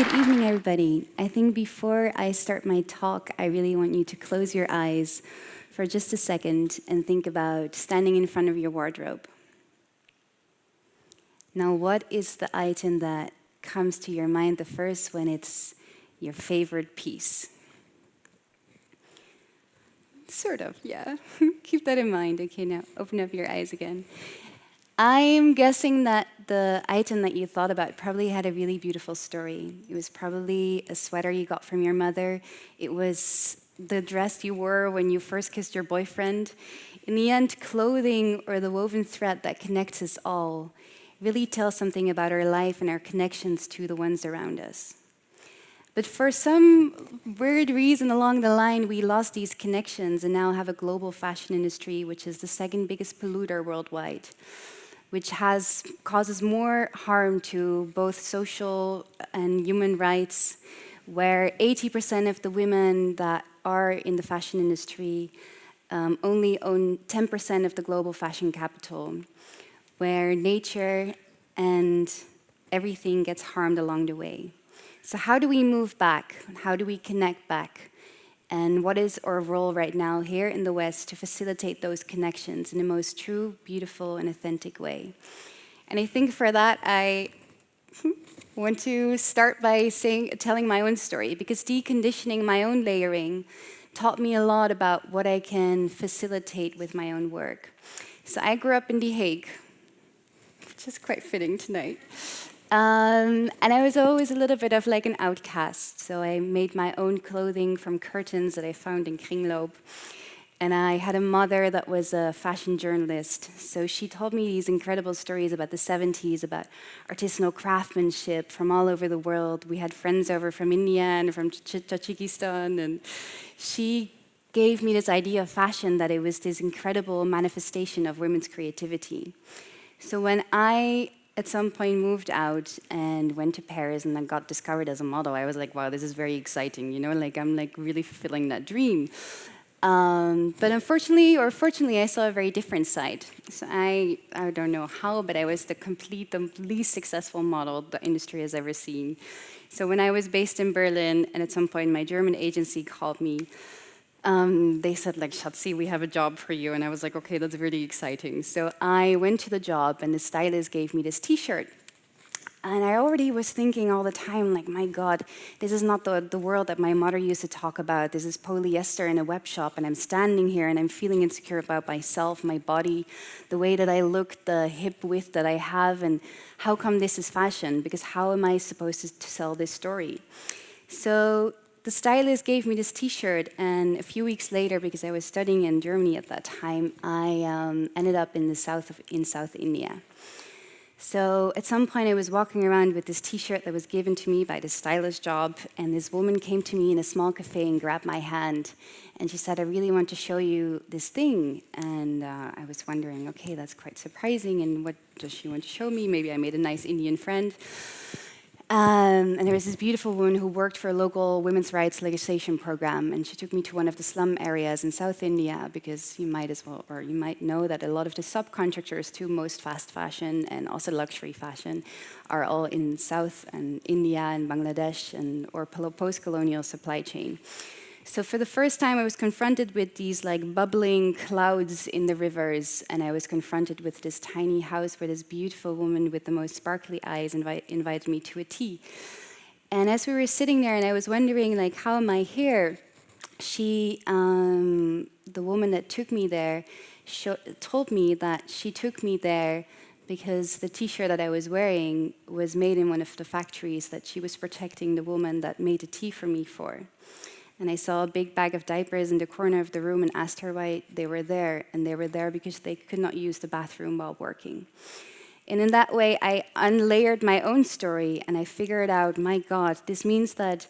Good evening, everybody. I think before I start my talk, I really want you to close your eyes for just a second and think about standing in front of your wardrobe. Now, what is the item that comes to your mind the first when it's your favorite piece? Sort of, yeah. Keep that in mind. Okay, now open up your eyes again. I'm guessing that the item that you thought about probably had a really beautiful story. It was probably a sweater you got from your mother. It was the dress you wore when you first kissed your boyfriend. In the end, clothing or the woven thread that connects us all really tells something about our life and our connections to the ones around us. But for some weird reason along the line, we lost these connections and now have a global fashion industry, which is the second biggest polluter worldwide, which causes more harm to both social and human rights, where 80% of the women that are in the fashion industry only own 10% of the global fashion capital, where nature and everything gets harmed along the way. So how do we move back? How do we connect back? And what is our role right now here in the West to facilitate those connections in the most true, beautiful, and authentic way? And I think for that, I want to start by telling my own story, because deconditioning my own layering taught me a lot about what I can facilitate with my own work. So I grew up in The Hague, which is quite fitting tonight. And I was always a little bit of like an outcast. So I made my own clothing from curtains that I found in Kringloop. And I had a mother that was a fashion journalist. So she told me these incredible stories about the 70s, about artisanal craftsmanship from all over the world. We had friends over from India and from Uzbekistan. And she gave me this idea of fashion, that it was this incredible manifestation of women's creativity. So when I at some point moved out and went to Paris and then got discovered as a model, I was like, wow, this is very exciting, you know, like I'm like really fulfilling that dream. But unfortunately, or fortunately, I saw a very different side. So I don't know how, but I was the least successful model the industry has ever seen. So when I was based in Berlin, and at some point my German agency called me, they said, like, Schatzi, we have a job for you. And I was like, okay, that's really exciting. So I went to the job, and the stylist gave me this T-shirt. And I already was thinking all the time, like, my God, this is not the world that my mother used to talk about. This is polyester in a web shop, and I'm standing here, and I'm feeling insecure about myself, my body, the way that I look, the hip width that I have, and how come this is fashion? Because how am I supposed to sell this story? So the stylist gave me this T-shirt, and a few weeks later, because I was studying in Germany at that time, I ended up in South India. So at some point, I was walking around with this T-shirt that was given to me by the stylist job, and this woman came to me in a small cafe and grabbed my hand, and she said, I really want to show you this thing. And I was wondering, okay, that's quite surprising, and what does she want to show me? Maybe I made a nice Indian friend. And there was this beautiful woman who worked for a local women's rights legislation program, and she took me to one of the slum areas in South India, because you might know that a lot of the subcontractors to most fast fashion and also luxury fashion are all in South and India and Bangladesh or post-colonial supply chain. So for the first time, I was confronted with these like bubbling clouds in the rivers, and I was confronted with this tiny house where this beautiful woman with the most sparkly eyes invited me to a tea. And as we were sitting there, and I was wondering, like, how am I here? The woman that took me there, told me that she took me there because the T-shirt that I was wearing was made in one of the factories that she was protecting the woman that made the tea for me for. And I saw a big bag of diapers in the corner of the room and asked her why they were there. And they were there because they could not use the bathroom while working. And in that way, I unlayered my own story, and I figured out, my God, this means that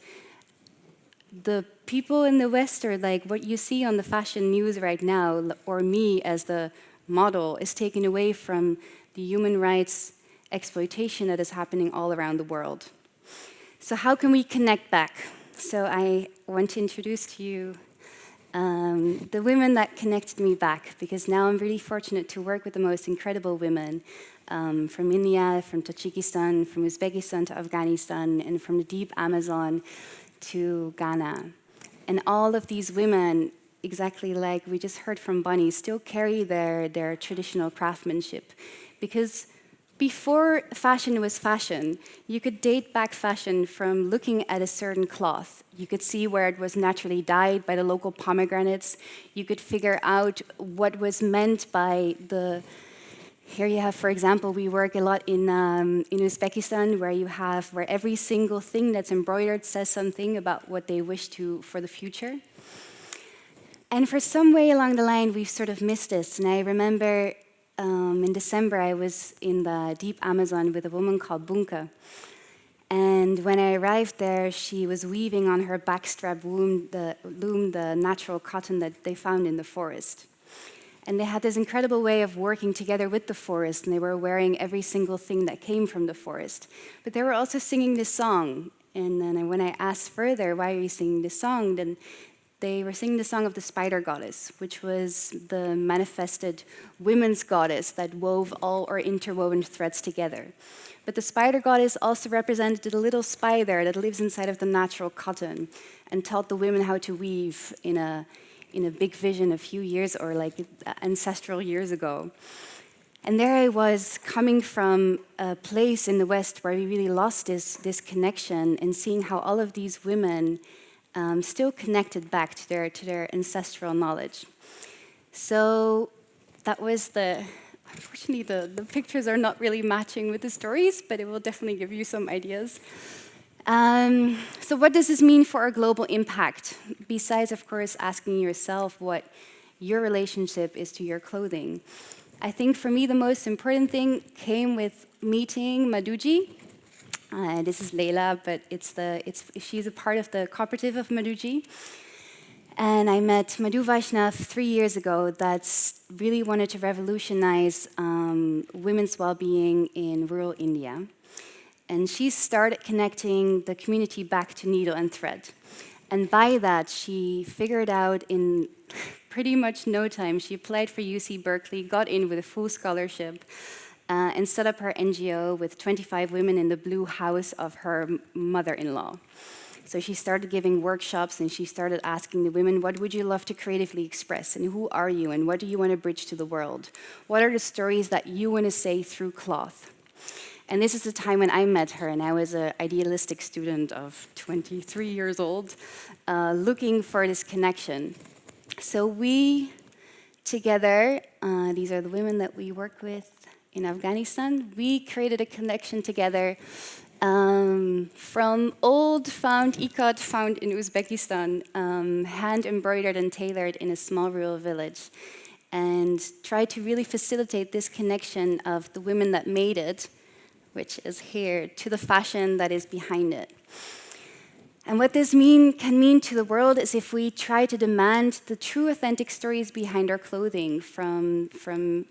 the people in the West are like what you see on the fashion news right now, or me as the model, is taken away from the human rights exploitation that is happening all around the world. So how can we connect back? So I want to introduce to you The women that connected me back, because now I'm really fortunate to work with the most incredible women from India, from Tajikistan, from Uzbekistan to Afghanistan, and from the deep Amazon to Ghana. And all of these women, exactly like we just heard from Bonnie, still carry their traditional craftsmanship. Because before fashion was fashion, you could date back fashion from looking at a certain cloth. You could see where it was naturally dyed by the local pomegranates. You could figure out what was meant by the... Here you have, for example, we work a lot in Uzbekistan, where every single thing that's embroidered says something about what they wish to for the future. And for some way along the line, we've sort of missed this. And I remember in December, I was in the deep Amazon with a woman called Bunka. And when I arrived there, she was weaving on her backstrap loom the natural cotton that they found in the forest. And they had this incredible way of working together with the forest, and they were wearing every single thing that came from the forest. But they were also singing this song. And then when I asked further, why are you singing this song? Then they were singing the song of the spider goddess, which was the manifested women's goddess that wove all our interwoven threads together. But the spider goddess also represented a little spider that lives inside of the natural cotton and taught the women how to weave in a big vision a few years or like ancestral years ago. And there I was coming from a place in the West where we really lost this connection and seeing how all of these women still connected back to their ancestral knowledge. So that was unfortunately the pictures are not really matching with the stories, but it will definitely give you some ideas. So what does this mean for our global impact? Besides, of course, asking yourself what your relationship is to your clothing. I think for me, the most important thing came with meeting Madhu G. This is Leila, but she's a part of the cooperative of Madhu G. And I met Madhu Vaishnav 3 years ago that's really wanted to revolutionize women's well-being in rural India. And she started connecting the community back to needle and thread. And by that, she figured out in pretty much no time, she applied for UC Berkeley, got in with a full scholarship, and set up her NGO with 25 women in the blue house of her mother-in-law. So she started giving workshops, and she started asking the women, what would you love to creatively express? And who are you? And what do you want to bridge to the world? What are the stories that you want to say through cloth? And this is the time when I met her, and I was an idealistic student of 23 years old, looking for this connection. So we, together, these are the women that we work with in Afghanistan, we created a connection together from old found ikat found in Uzbekistan, hand embroidered and tailored in a small rural village, and tried to really facilitate this connection of the women that made it, which is here, to the fashion that is behind it. And what this can mean to the world is if we try to demand the true authentic stories behind our clothing from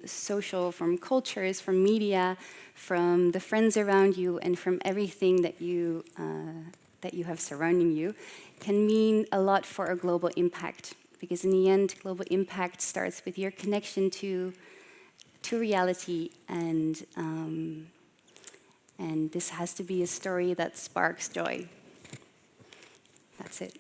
social, from cultures, from media, from the friends around you, and from everything that you have surrounding you, can mean a lot for a global impact. Because in the end, global impact starts with your connection to reality, and this has to be a story that sparks joy. That's it.